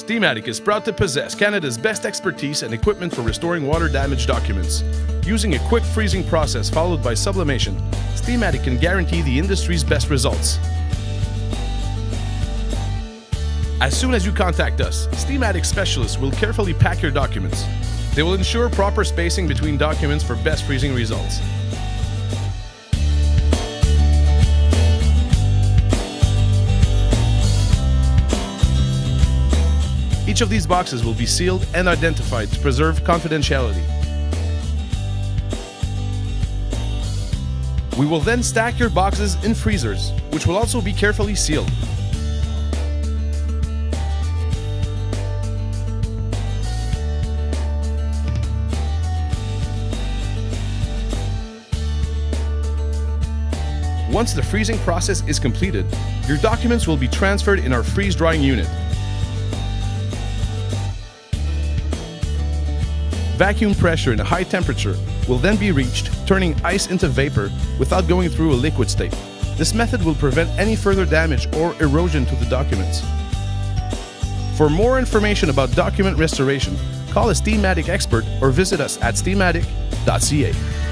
Steamatic is proud to possess Canada's best expertise and equipment for restoring water-damaged documents. Using a quick freezing process followed by sublimation, Steamatic can guarantee the industry's best results. As soon as you contact us, Steamatic specialists will carefully pack your documents. They will ensure proper spacing between documents for best freezing results. Each of these boxes will be sealed and identified to preserve confidentiality. We will then stack your boxes in freezers, which will also be carefully sealed. Once the freezing process is completed, your documents will be transferred in our freeze-drying unit. Vacuum pressure in a high temperature will then be reached, turning ice into vapor without going through a liquid state. This method will prevent any further damage or erosion to the documents. For more information about document restoration, call a Steamatic expert or visit us at steamatic.ca.